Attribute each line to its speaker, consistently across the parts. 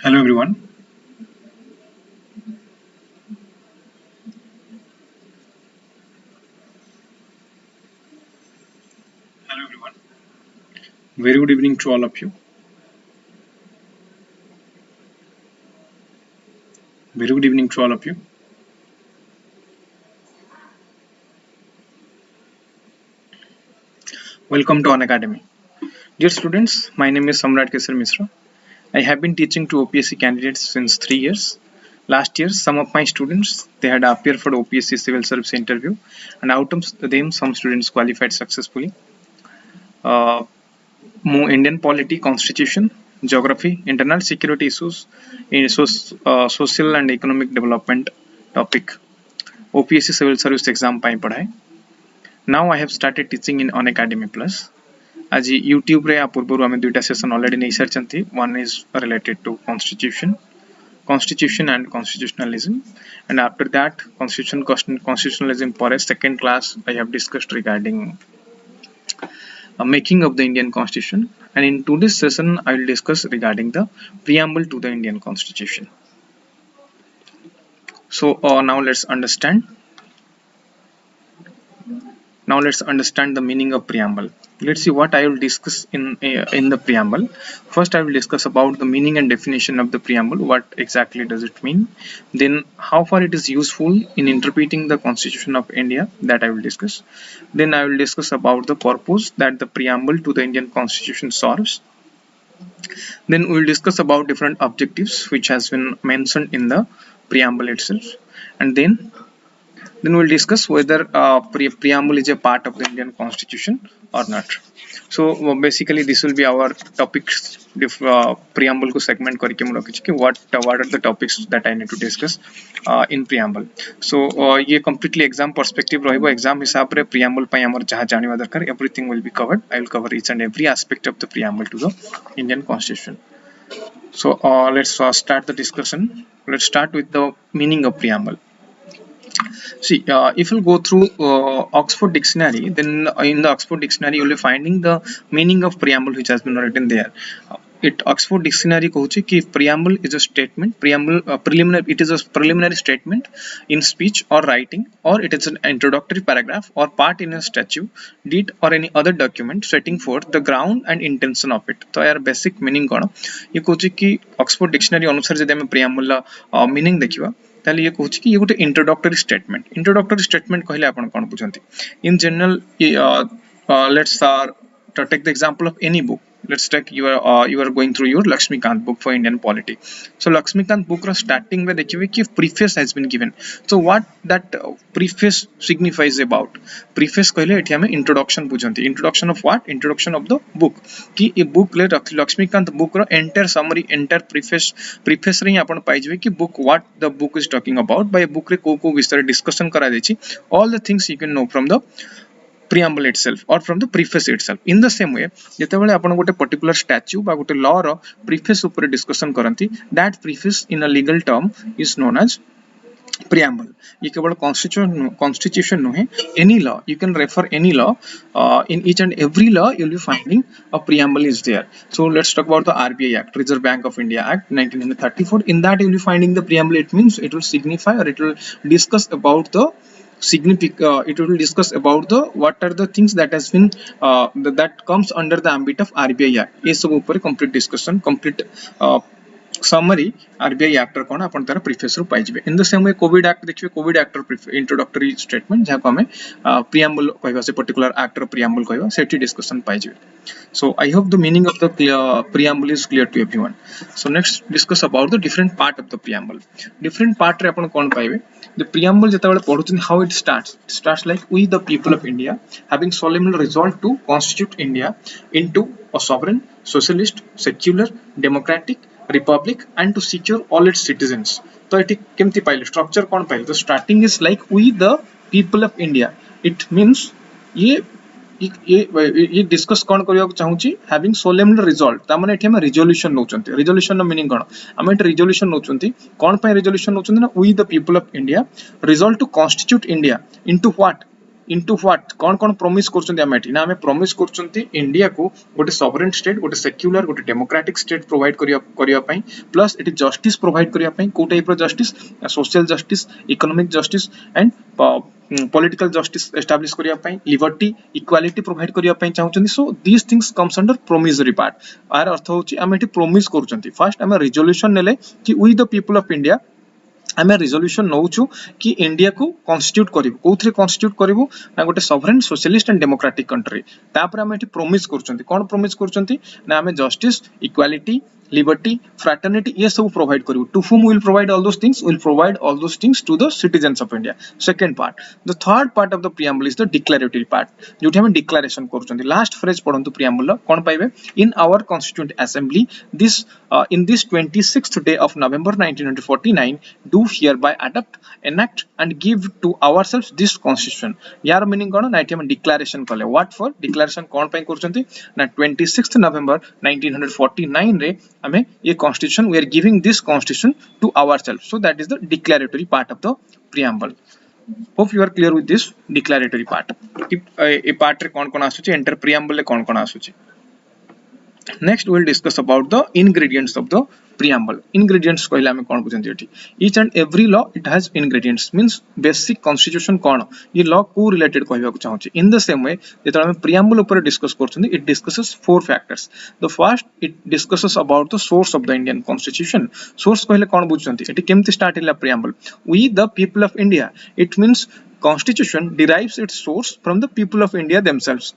Speaker 1: Hello everyone. Hello everyone. Very good evening to all of you. Very good evening to all of you. Welcome to Unacademy. Dear students, my name is Samrat Sir Mishra. I have been teaching to OPSC candidates since 3 years. Last year, some of my students they had appeared for the OPSC Civil Service interview, and out of them, some students qualified successfully. Uh, Indian polity, constitution, geography, internal security issues, social and economic development topic. OPSC Civil Service exam ପାଇଁ ପଢାଏ. Now I have started teaching in Unacademy Plus. आज YouTube रे पूर्व आम दुईटा session already नहीं सारी. One is related to constitution and constitutionalism, and after that constitutionalism पर second class I have discussed regarding making of the Indian Constitution, and in today's session I will discuss regarding the preamble to the Indian Constitution. So now let's understand the meaning of preamble. Let's see what I will discuss in the preamble. First I will discuss about the meaning and definition of the preamble. What exactly does it mean? Then how far it is useful in interpreting the Constitution of India, that I will discuss. Then I will discuss about the purpose that the preamble to the Indian Constitution serves. Then we will discuss about different objectives which has been mentioned in the preamble itself, and then we will discuss whether preamble is a part of the Indian Constitution or not. So basically this will be our topics. Preamble को segment करके मैं रखी कि what are the topics that I need to discuss in preamble. So ये completely exam perspective रहेगा. Exam हिसाब रे preamble ପାଇଁ हमर जहाँ जानिबा दरकार everything will be covered. I will cover each and every aspect of the preamble to the Indian Constitution. So let's start the discussion. Let's start with the meaning of preamble. See, if you go through Oxford Dictionary, then in the Oxford Dictionary you will be finding the meaning of preamble which has been written there. Oxford Dictionary कहूची कि preamble is a statement. It is a preliminary statement in speech or writing, or it is an introductory paragraph or part in a statute, deed or any other document setting forth the ground and intention of it. तो यार basic meaning कौन? ये कहूची कि Oxford Dictionary अनुसार जब हम preamble ला meaning देखिवा ताले ये कहूची कि ये गोटे introductory statement कहले आपण कोन बुझंती. In general, let's take the example of any book. Let's take you are going through your Lakshmikant book for Indian polity. So Lakshmikant book रा starting में देखिए कि preface has been given. So what that preface signifies about? Preface कहले एठी हमें introduction बुझंती. Introduction of what? Introduction of the book. कि ये book ले Lakshmikant book रा entire summary, entire preface रे आपण पाइजबे कि book what the book is talking about. By book रे को विषय discussion करा देछि. All the things you can know from the preamble itself or from the preface itself. In the same way, जेतेबेले आपण गोटे particular statute बा गोटे law रो preface ऊपर discussion करंती, that preface in a legal term is known as preamble. ये केवल constitution नुहे, any law you can refer any law. In each and every law you will be finding a preamble is there. So let's talk about the RBI Act, Reserve Bank of India Act 1934. In that you will be finding the preamble. It means it will signify or it will discuss about the it will discuss about the what are the things that has been that comes under the ambit of RBI Act. ये सब ऊपर complete discussion, complete summary RBI Act ର कोन आपण तार preface row पाइजबे. In the same way COVID Act देखिबे, COVID Act row introductory statement जहा को हमें preamble कहबा से particular act रो preamble कहबा सेठी discussion पाइजबे. So I hope the meaning of the preamble is clear to everyone. So next discuss about the different part of the preamble. Different part रे आपण कोन पाइबे? The preamble जेतेबेले पढुछन how it starts like we the people of India having solemnly resolved to constitute India into a sovereign, socialist, secular, democratic republic and to secure all its citizens. तो eighty केमती पाइले structure कोन पाइले? The starting is like we the people of India. It means ये discuss कोन करिया चाहूची having solemnly resolved. ता माने एठी हम resolution नउचंती. Resolution नो मीनिंग कोन? हम एठी resolution नउचंती. कोन पय resolution नउचंती ना we the people of India resolve to constitute India into what? into what कौन promise करछन्ती हम एठी ना हमें promise करछन्ती इंडिया को गोटे sovereign state गोटे secular गोटे democratic state provide करिया पई plus एठी justice provide करिया पई को type row justice social justice economic justice and political justice establish करिया पई liberty equality provide करिया पई चाहउछन्ती so these things comes under promissory part आर अर्थ होची हम एठी promise करछन्ती first हम resolution नेले कि we the people of India आम रिजोल्यूशन नौचु कि इंडिया को कॉन्स्टिट्यूट करिवु कोथरे कॉन्स्टिट्यूट करिवु ना गोटे sovereign socialist and democratic country तापर हम एठी प्रोमिस करछन्ती कोन प्रोमिस करछन्ती ना हमें जस्टिस इक्वालिटी liberty fraternity ये सब provide करिवु to whom we will provide all those things we will provide all those things to the citizens of India second part the third part of the preamble is the declaratory part जोठी हम declaration करछन्ती last phrase पढंतु preamble कोन पाइबे in our constituent assembly this in this 26th day of November 1949 do hereby adopt enact and give to ourselves this constitution यार meaning कोन ना हम declaration कले what for declaration कोन पई करछन्ती ना 26th November 1949 रे हमें ये constitution we are giving this constitution to ourselves so that is the declaratory part of the preamble hope you are clear with this declaratory part A part रे कोन आसुची enter preamble ले कोन आसुची next we will discuss about the ingredients of the preamble ingredients कहले हमें कोन बुझंती एठी each and every law it has ingredients means basic constitution कोन ये law को related कहबा को चाहूची in the same way जेतरा हम preamble ऊपर discuss करछन्ती it discusses four factors the first it discusses about the source of the Indian constitution source कहले कोन बुझंती एठी केमति start हिला preamble we the people of India it means constitution derives its source from the people of India themselves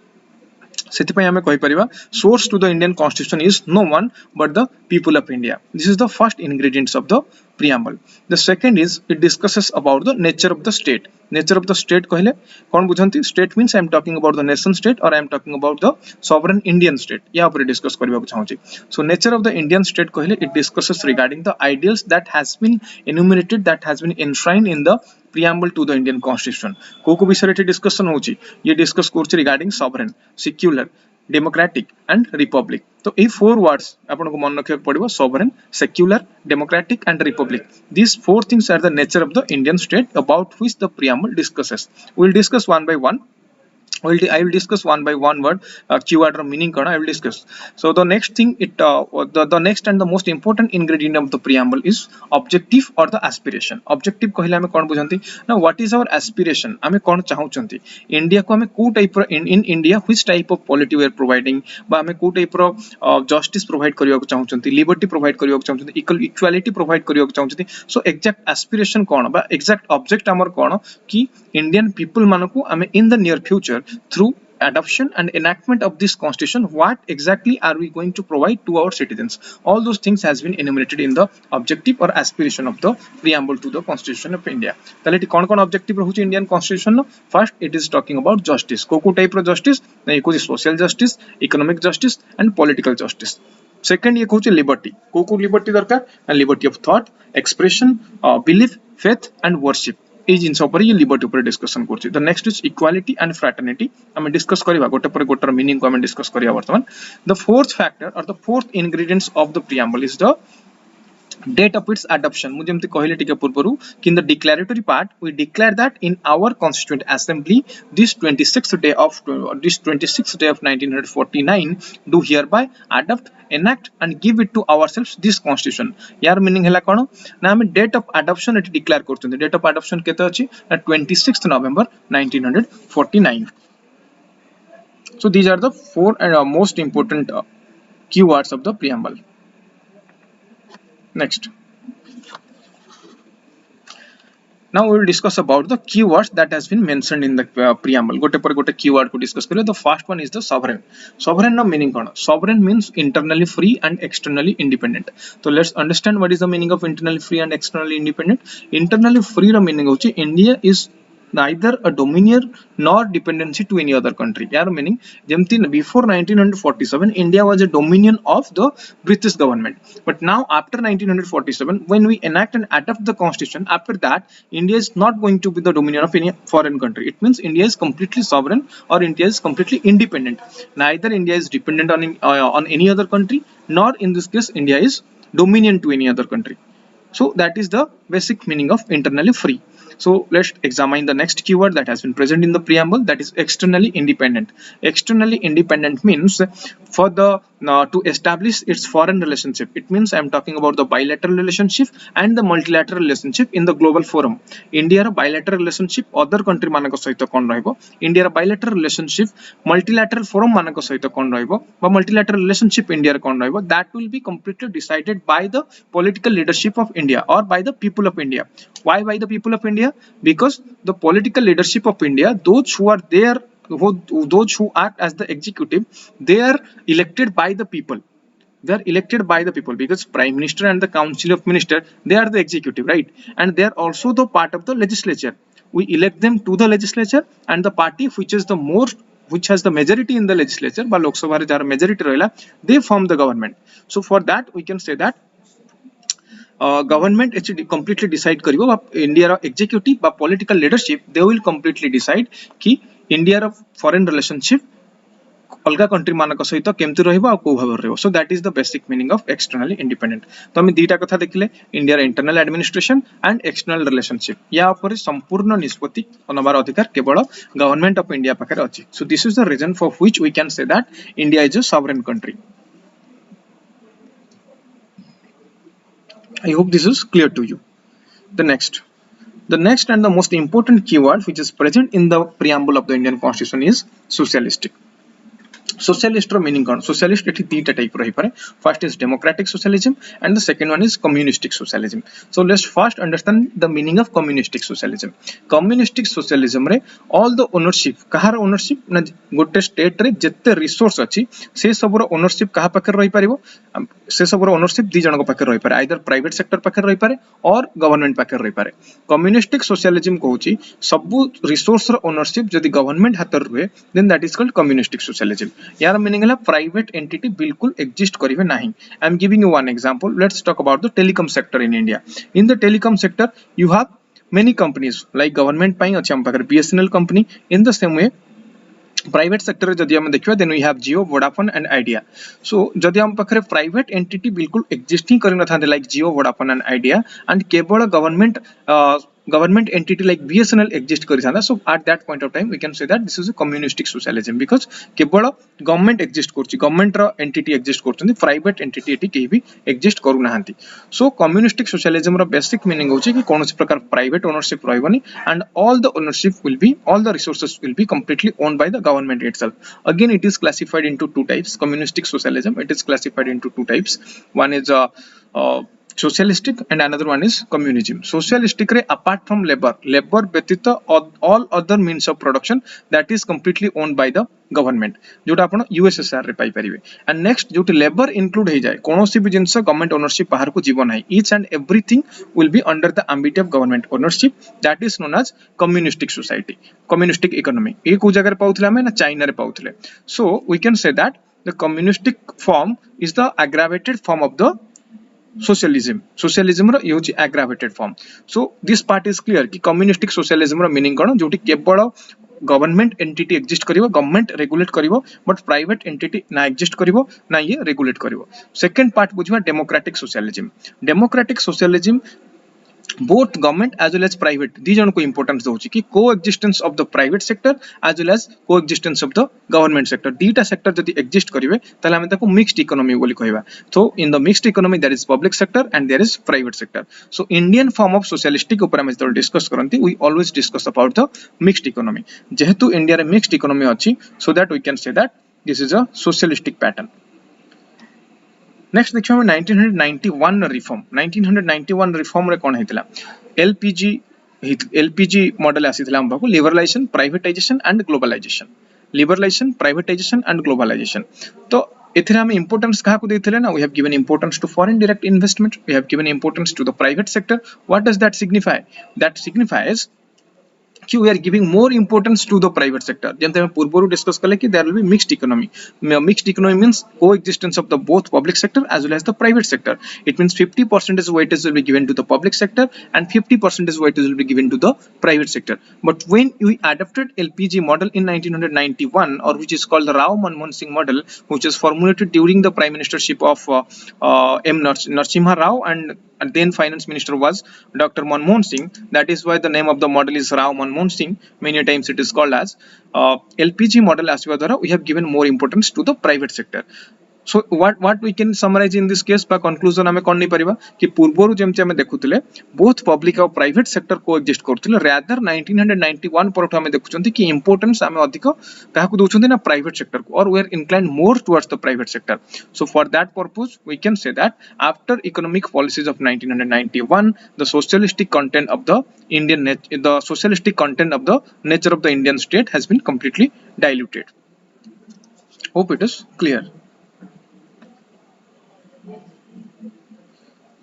Speaker 1: सेतिपय हमें कहि परिबा source to the Indian constitution is no one but the people of India this is the first ingredients of the preamble the second is it discusses about the nature of the state कहले कोन बुझंती state means I am talking about the nation state or I am talking about the sovereign Indian state या ऊपर discuss करबा को चाहूची so nature of the Indian state कहले it discusses regarding the ideals that has been enumerated that has been enshrined in the preamble to the Indian constitution को विषय रे discussion होची ये डिस्कस करछि regarding sovereign secular democratic and republic तो ए four words आपन को मन रखिया पड़िबो sovereign secular democratic and republic these four things are the nature of the Indian state about which the preamble discusses we will discuss one by one I will discuss one by one word keyword or meaning I will discuss so the next thing the next and the most important ingredient of the preamble is objective or the aspiration objective कहले हमें कोन बुझंती ना what is our aspiration हमें कोन चाहउचंती India को हमें को type in India which type of polity we are providing बा हमें को टाइप रो justice provide करिया को चाहउचंती liberty provide करिया को चाहउचंती equality provide करिया को चाहउचंती so exact aspiration कोन बा exact object हमर कोन कि Indian people मानको हमें in the near future through adoption and enactment of this constitution what exactly are we going to provide to our citizens all those things has been enumerated in the objective or aspiration of the preamble to the constitution of India tale ti kon objective rahuchi Indian constitution no first it is talking about justice ko type ro justice na eko social justice economic justice and political justice second ye kochi liberty ko liberty darkar na liberty of thought expression belief faith and worship ए जिंस ऊपर ये liberty ऊपर discussion करछि the next is equality and fraternity हम discuss करबा गोटे पर गोटर meaning को हम डिस्कस करबा वर्तमान द फोर्थ फैक्टर और the fourth ingredients of the preamble is the date of its adoption मुझे हमते कहले टिके पूर्वरु कि in the declaratory part we declare that in our constituent assembly this 26th day of 1949 do hereby adopt enact and give it to ourselves this constitution यार meaning हैला कोन ना हम date of adoption एटी डिक्लेयर करछन date of adoption केते अछि 26th November 1949 so these are the four most important keywords of the preamble next now we will discuss about the keywords that has been mentioned in the preamble gote par gote keyword ko discuss kare the first one is the sovereign no meaning kon sovereign means internally free and externally independent so let's understand what is the meaning of internally free and externally independent internally free ro meaning hochi India is neither a dominion nor dependency to any other country यार meaning जेमती before 1947 India was a dominion of the British government but now after 1947 when we enact and adopt the constitution after that India is not going to be the dominion of any foreign country it means India is completely sovereign or India is completely independent neither India is dependent on any other country nor in this case India is dominion to any other country so that is the basic meaning of internally free So let's examine the next keyword that has been present in the preamble, that is externally independent. Externally independent means for the to establish its foreign relationship. It means I am talking about the bilateral relationship and the multilateral relationship in the global forum. India bilateral relationship other country manako सहित कोन रहइबो, India bilateral relationship multilateral forum manako सहित कोन रहइबो बा multilateral relationship India कोन रहइबो, that will be completely decided by the political leadership of India or by the people of India. Why by the people of India? Because the political leadership of India, those who are there, those who act as the executive, they are elected by the people. They are elected by the people because Prime Minister and the Council of Ministers, they are the executive, right? And they are also the part of the legislature. We elect them to the legislature, and the party which is the most, which has the majority in the legislature, but Lok Sabha jar majority rohila, they form the government. So for that we can say that government actually completely decide karibo India executive but political leadership, they will completely decide ki India foreign relationship अलगा country मानक सहित केमती रहइबो आ को भाव रहइबो. So that is the basic meaning of externally independent. तो हम दीटा कथा देखिले, India internal administration and external relationship, या ऊपर संपूर्ण निष्पत्ति नबार अधिकार केवल गवर्नमेंट ऑफ इंडिया पाखरे अछि. So this is the reason for which we can say that India is a sovereign country. I hope this is clear to you. The next and the most important keyword which is present in the preamble of the Indian Constitution is socialistic. Socialist meaning कौन? Socialist एठी तीनटा type रही पारे. First is democratic socialism and the second one is communistic socialism. So let's first understand the meaning of communistic socialism. Communistic socialism रे all the ownership, Kahar ownership ना गोटे state रे जत्ते रिसोर्स अछि से सबरो ownership कहा पाखर रही पारिबो, से सबरो ownership दी जणक पाखर रही पारे, आइदर प्राइवेट सेक्टर पाखर रही पारे और गवर्नमेंट पाखर रही पारे. Communistic socialism कहूची सबु रिसोर्स रो ownership जदी गवर्नमेंट हातर रुहे, then that is called communistic socialism. यार मीनिंग है प्राइवेट एंटिटी बिल्कुल एग्जिस्ट करिवे नाही. I am giving you one example. Let's talk about the telecom sector in India. In the telecom sector you have many companies like government पई अछि हम पाकर BSNL company. In the same way private sector जदि हम देखिबा then we have Jio, Vodafone and Idea. So जदि हम पाखरे प्राइवेट एंटिटी बिल्कुल एग्जिस्टिंग करि न थांदे like Jio, Vodafone and Idea and केवल government entity like BSNL exist kari thanda. So at that point of time we can say that this is a communistic socialism because kebala government exist korchi, government ra entity exist korchandi, private entity eti kehi bi exist karu nahanti. So communistic socialism ra basic meaning hochi ki konosi prakar private ownership rahibani and all the ownership will be, all the resources will be completely owned by the government itself. Again it is classified into two types. Communistic socialism, it is classified into two types. One is socialistic and another one is communism. Socialistic re apart from labor व्यतीत all other means of production that is completely owned by the government, जोटा आपण USSR रे पाई परिबे. And next जोटी labour include हे जाय, कोनोसी भी जिंस government ownership बाहर को जीवन है, each and everything will be under the ambit of government ownership. That is known as communistic society, communistic economy. ए को जगह पाउथले हमें ना चाइना रे पाउथले. So we can say that the communistic form is the aggravated form of the socialism रो use aggravated form. So this part is clear कि communistic socialism रो meaning कोन, जोटी केवल गवर्नमेंट एंटिटी एग्जिस्ट करिवो, गवर्नमेंट रेगुलेट करिवो, but private entity ना exist करिवो ना ये रेगुलेट करिवो. सेकंड पार्ट बुझवा democratic socialism. Democratic socialism both government as well as private दी जन को इंपोर्टेंस दउची कि coexistence of the private sector as well as coexistence of the government sector. दीटा सेक्टर जदी एग्जिस्ट करिवे तले हम ताको मिक्स्ड इकोनॉमी बोली कहबा. So in the mixed economy there is public sector and there is private sector. So Indian form of socialistic ऊपर हम जब डिस्कस करंती we always discuss about the mixed economy. जेहेतु इंडिया रे मिक्स्ड इकोनॉमी अछि, so that we can say that this is a socialistic pattern. Next देखियो हम 1991 reform. 1991 reform रे कोन हेतिला, एलपीजी मॉडल आसीथिला हम बाकू liberalisation, privatisation and globalisation. Liberalisation, privatisation and globalisation. तो एथिरे हम इंपोर्टेंस कहा को देथिले ना, we have given importance to foreign direct investment, we have given importance to the private sector. What does that signify? That signifies कि we are giving more importance to the private sector. जेंते हम पूर्वरु discuss करले कि there will be mixed economy. Mixed economy means coexistence of the both public sector as well as the private sector. It means 50% weightage will be given to the public sector and 50% weightage will be given to the private sector. But when we adopted LPG model in 1991, or which is called the Rao Manmohan Singh model, which was formulated during the prime ministership of M. Narasimha Rao and and then finance minister was Dr. Manmohan Singh. That is why the name of the model is Rao Manmohan Singh. Many times it is called as LPG model. Asiba dwara we have given more importance to the private sector. So what we can summarize in this case by conclusion आमे कोन नहीं परिबा कि पूर्वरु जेमति आमे देखुतिले both public और private sector coexist करथिले rather 1991 परठो आमे देखुचंती कि importance आमे अधिक काहाकु दोचंती ना private sector को, or we are inclined more towards the private sector. So for that purpose we can say that after economic policies of 1991 the socialistic content of the nature of the Indian state has been completely diluted. Hope it is clear.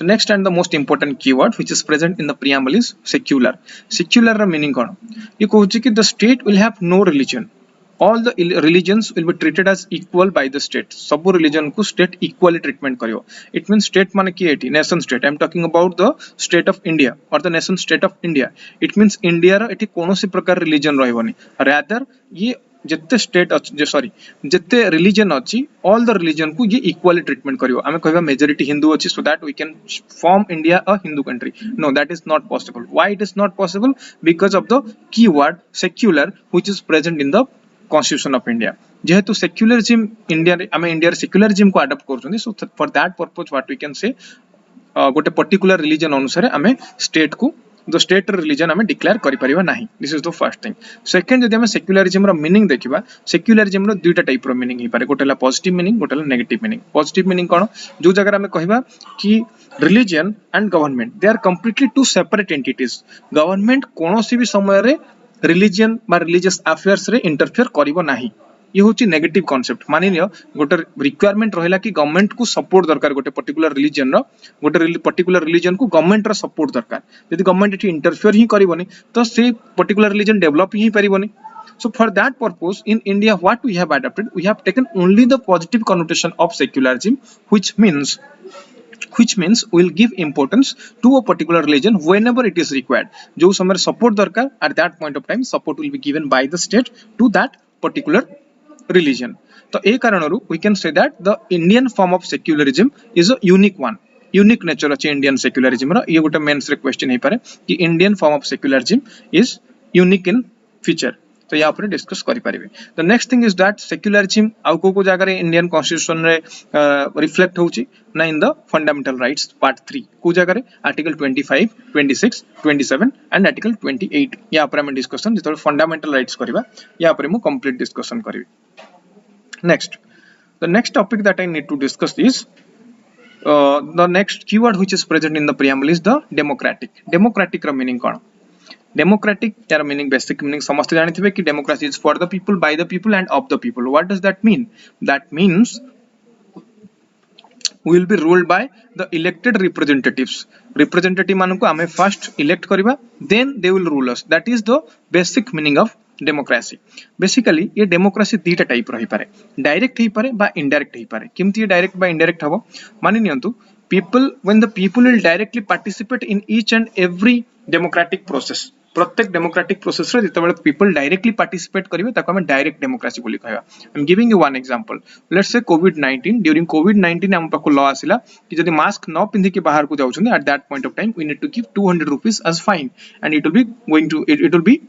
Speaker 1: The next and the most important keyword which is present in the preamble is secular. Secular meaning kon ye kohuchi ki the state will have no religion. All the religions will be treated as equal by the state. Sabu religion को state equally treatment करियो. It means state माने की eighty nation state. I am talking about the state of India or the nation state of India. It means India रा eighty कोनोसी प्रकार religion रहबोनी. Rather ये जिते state sorry जिते religion अच्छी ऑल द रिलीजन को ये इक्वली ट्रीटमेंट करियो. आमे कहबा मेजॉरिटी हिंदू अच्छी so that we can form India a Hindu country. No, that is not possible. Why it is not possible? Because of the keyword secular which is present in the constitution of India. जेहेतु secularism India आमे India secularism को adopt करछोनी. So for that purpose what we can say गोटे particular religion अनुसार आमे state को the state religion आमे declare करि परिबा नाही. This is the first thing. Second जदि आमे सेक्युलरिज्म रो मीनिंग देखिबा, सेक्युलरिज्म रो दुईटा टाइप रो मीनिंग हि पारे. गोटेला पॉजिटिव मीनिंग, गोटेला नेगेटिव मीनिंग. पॉजिटिव मीनिंग कोन? जो जगह आमे कहिबा कि religion and government they are completely two separate entities. Government कोनोसी भी समय रे रिलीजन बा रिलीजियस अफेयर्स रे इंटरफेयर करिवो नाही. ये होची नेगेटिव कांसेप्ट. मानि लियो गोटे रिक्वायरमेंट रहिला कि गवर्नमेंट को सपोर्ट दरकार गोटे पर्टिकुलर रिलीजन रो, गोटे पर्टिकुलर रिलीजन को गवर्नमेंट रो सपोर्ट दरकार. यदि गवर्नमेंट एठी इंटरफेयर ही करिवोनी तो से पर्टिकुलर रिलीजन डेवलप ही परिबोनी. So for that purpose in India what we have adopted, we have taken only the positive connotation of secularism, which means we will give importance to a particular religion whenever it is required. जो समय support दरकार at that point of time support will be given by the state to that particular religion. तो ए कारणरू we can say that the Indian form of secularism is a unique one. Unique nature अछि Indian secularism रो. ये गोटे mains रे question हे पारे कि Indian form of secularism is unique in feature. तो या ऊपर डिस्कस करि परिबे. The next thing is that secularism आउ को जगह रे Indian constitution रे रिफ्लेक्ट होउची ना in the fundamental rights part 3 को जगह रे आर्टिकल 25, 26, 27 एंड आर्टिकल 28. या ऊपर हम डिस्कशन जेतो फंडामेंटल राइट्स करबा या ऊपर मु कंप्लीट डिस्कशन करबी. Next, the next topic that I need to discuss is the next keyword which is present in the preamble is the democratic. Democratic ra meaning kon? Democratic यार meaning basic meaning समस्त जानिथिबे कि democracy is for the people, by the people and of the people. What does that mean? That means we will be ruled by the elected representatives. Representative मानन को आमे first elect करिबा, then they will rule us. That is the basic meaning of democracy. Basically ये democracy दीटा type रही पारे. Direct ही पारे बा indirect ही पारे. किमती डायरेक्ट बा इनडायरेक्ट हबो? मानि नियंतु people when the people will directly participate in each and every democratic process. प्रत्येक डेमोक्रेटिक प्रोसेस रे जेतेबेले पीपल डायरेक्टली पार्टिसिपेट करिवे ताको हम डायरेक्ट डेमोक्रेसी बोली कहबा. आई am giving you one example. Let's say covid during कोविड-19 हम पाको लॉ आसिला कि जदि मास्क न पिंधि के बाहर को जाउछन at that point of time we need to give 200 rupees as fine and it will be going to it will be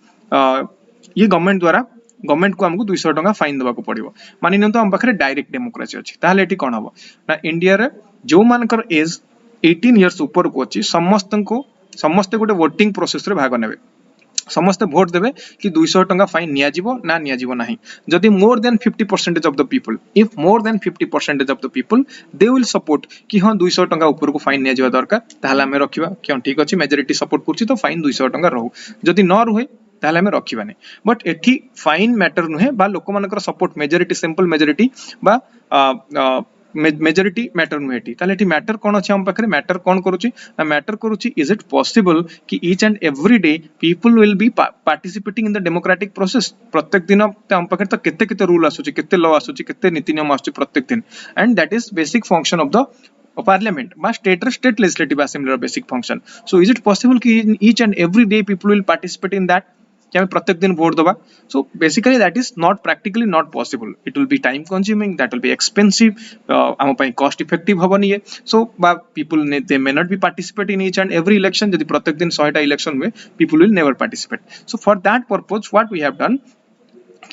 Speaker 1: ये गवर्नमेंट द्वारा गवर्नमेंट को हमको 200 टका फाइन देबा को पड़िबो. मानि न तो हम पाखरे डायरेक्ट डेमोक्रेसी अछि. ताहाले एठी कोन हबो ना इंडिया रे जो मानकर एज 18 इयर्स ऊपर को अछि समस्त गोटे वोटिंग प्रोसेस रे भाग नेबे. समस्त वोट देबे कि 200 टका फाइन निया जिवो ना निया जिवो नाही. जदि more than 50% of the people, if more than 50% of the people they will support कि हां 200 टका ऊपर को फाइन निया जिवा दरकार, ताहाले हमें रखिबा क्यों ठीक अछि मेजॉरिटी सपोर्ट करछि तो फाइन 200 टका रहू. जदि न रहे ताले हमें रखिबानी. बट एठी फाइन मैटर नुहे बा लोक मानकर सपोर्ट मेजॉरिटी सिंपल मेजॉरिटी बा मेजॉरिटी मैटर नुहे. एठी ताले एठी मैटर कोन अछि हम पाखरे मैटर कोन करूची ना मैटर करूची इज इट पॉसिबल कि each and every day people will be participating in the democratic process. प्रत्येक दिन हम पाखरे त केते केते रूल आसुची, केते लॉ आसुची, केते नीति नियम आसुची प्रत्येक दिन. And that is basic function of the parliament by state legislative assembly or basic function. So is it possible कि each and every day people will participate in that? कि आम प्रत्येक दिन भोट दबा. So basically that is not practically not possible. It will be time consuming, that will be expensive, आम पाई cost effective हबनी है. So people they may not be participate in each and every election. यदि प्रत्येक दिन 100 टा election हुए, people will never participate. So for that purpose what we have done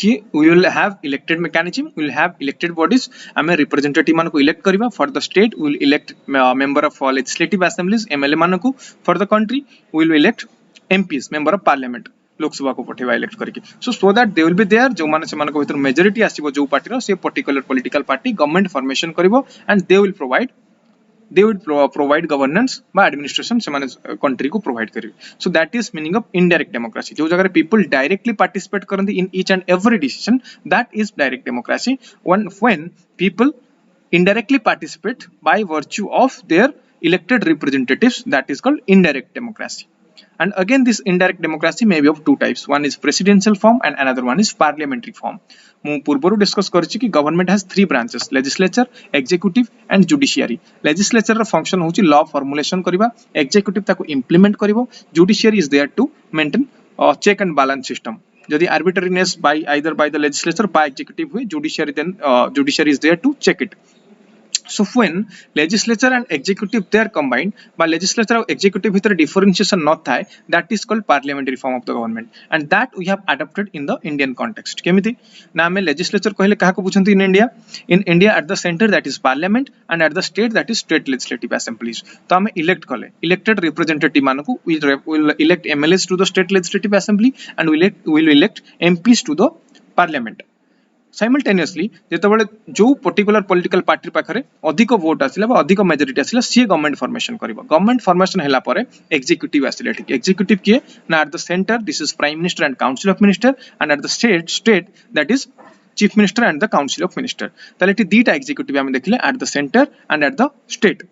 Speaker 1: कि we will have elected mechanism, we will have elected bodies. आम representative मान को elect करिबा. For the state we will elect member of legislative assemblies MLA मान को. For the country we will elect MPs member of parliament Lok Sabha को पठेबा elect करके. So that they will be there जो माने से मान को भीतर मेजॉरिटी आसीबो जो पार्टी रो से particular political party government formation करिवो and they will provide governance by administration से माने कंट्री को प्रोवाइड करिवे. So that is meaning of indirect democracy. जो जगह people directly participate करंदी in each and every decision, that is direct democracy. When people indirectly participate by virtue of their elected representatives, that is called indirect democracy. And again this indirect democracy may be of two types. One is presidential form and another one is parliamentary form. ମୁଁ ପୂର୍ବରୁ discuss କରିଛି कि government has three branches legislature executive and judiciary. Legislature ର function होची law formulation करबा, executive ताको implement करिवो, judiciary is there to maintain check and balance system. यदि arbitrariness by either by the legislature by executive हुए, judiciary then judiciary is there to check it. So when legislature and executive they are combined, by legislature and executive bhitar differentiation not thae, that is called parliamentary form of the government, and that we have adopted in the Indian context. केमिति ना हमें legislature कहले काहा को बुझंती in India at the center that is parliament and at the state that is state legislative assemblies. तो हमें elect कले elected representative मानको we will elect MLAs to the state legislative assembly and we will elect MPs to the parliament. Simultaneously जेतेबेले जो particular political party पाखरे अधिक vote आसिला बा अधिक मेजॉरिटी आसिला सी गवर्नमेंट फॉर्मेशन करिवो. गवर्नमेंट फॉर्मेशन हैला परे एग्जीक्यूटिव आसिला. ठीक एग्जीक्यूटिव किए ना at the centre this is prime minister and council of minister and at the state that is chief minister and the council of minister. ताले eighty दीटा executive हम देखले at the centre and at the state.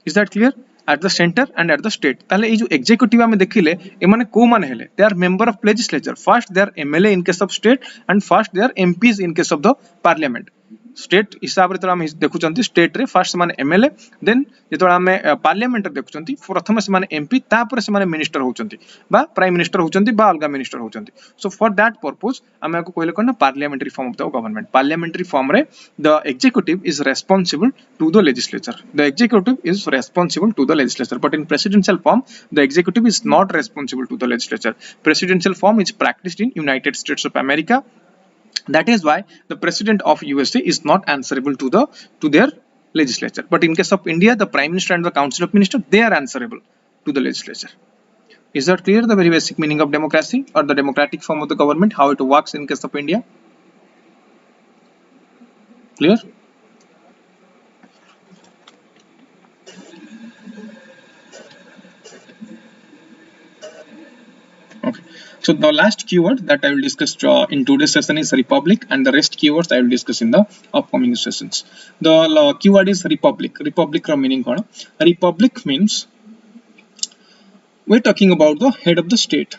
Speaker 1: Is that clear? at the center and at the state. ताले ये जो executive हमें देखिले ये माने को माने हेले they are member of legislature. First they are MLA in case of state and first they are MPs in case of the parliament. State हिसाब रे तो हम देखुचंती स्टेट रे फर्स्ट माने एमएलए देन जेतो हमें पार्लियामेंट रे देखुचंती प्रथम से माने एमपी तापर से माने मिनिस्टर होचंती बा प्राइम मिनिस्टर होचंती बा अलगा मिनिस्टर होचंती. सो फॉर दैट पर्पस हमें को कहले कोन parliamentary form of the government. Parliamentary form रे the executive is responsible to the legislature. The executive is responsible to the legislature but in presidential form the executive is not responsible to the legislature. Presidential form is practised in United States of America. That is why the president of USA is not answerable to their legislature. But in case of India, the prime minister and the council of ministers, they are answerable to the legislature. Is that clear? The very basic meaning of democracy or the democratic form of the government, how it works in case of India. Clear? Okay. So the last keyword that I will discuss in today's session is republic, and the rest keywords I will discuss in the upcoming sessions. The keyword is republic. Republic ro meaning kona? Republic means we are talking about the head of the state.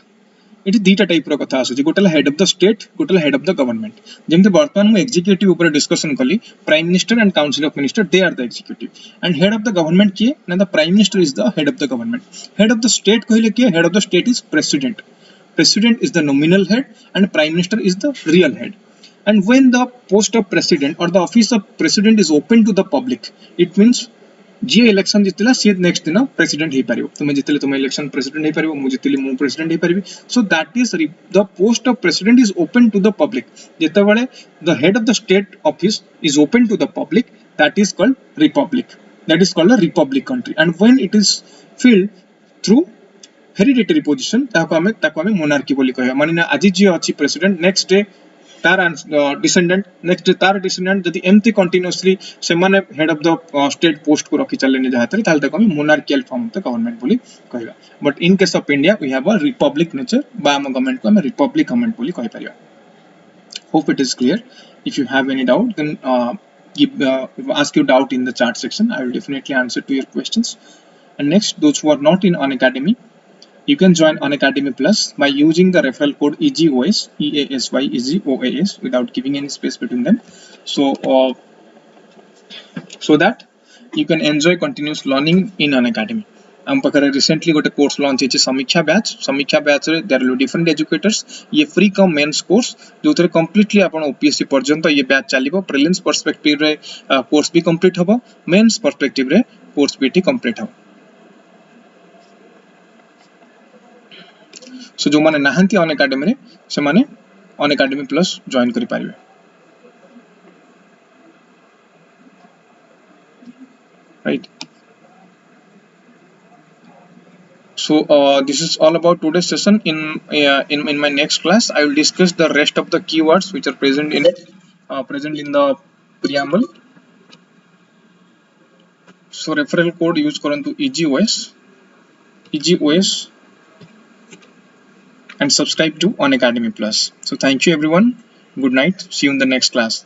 Speaker 1: It is dita type ro katha asu. Gotala head of the state, gotala head of the government. Jemte bartman mu executive upare discussion kali, prime minister and council of minister they are the executive, and head of the government kiye na the prime minister is the head of the government. Head of the state कहले किए head of the state is president. President is the nominal head and prime minister is the real head. And when the post of president or the office of president is open to the public, it means J election जितला सी next दिन president हे परिबो. तुमे जितले तुमे election president हे परिबो, मु जितली मु president हे परिबी. So that is the post of president is open to the public. जेतेबेले the head of the state office is open to the public, that is called republic. That is called a republic country. And when it is filled through hereditary position ताको हमें monarchy बोली कहया. माने ना आज जे अछि president next day तार descendant next day तार डिसेंडेंट जदी एमती कंटीन्यूअसली से माने head of the state post को रखि चलेने जाहतरी ताल ताको हमें monarchical form of the government बोली कहया. But in case of India we have a republic nature बा हम गवर्नमेंट को हमें रिपब्लिक गवर्नमेंट बोली कहि परिया. Hope it is clear. If you have any doubt then ask your doubt in the chat section. I will definitely answer to your questions. And next, those who are not in Unacademy, you can join Unacademy Plus by using the referral code EGOS, EASY, EGOAS, without giving any space between them. So that you can enjoy continuous learning in Unacademy. आम पाखरे recently गोटे course launch होची समीक्षा batch रे there are different educators ये free कम mains course जो थरे completely आपण ओपीएससी पर्यंत ये बैच चलिबो प्रीलिम्स पर्सपेक्टिव रे कोर्स भी कंप्लीट हबो मेंस पर्सपेक्टिव रे कोर्स भी कंप्लीट हबो सो जो माने नाहंती अनएकाडेमी रे से माने अनएकाडेमी प्लस जॉइन करि पारिबे right. So this is all about today's session. In my next class I will discuss the rest of the keywords which are present in the preamble. So referral code use karantu EGOS and subscribe to Unacademy Plus. So thank you everyone, good night, see you in the next class.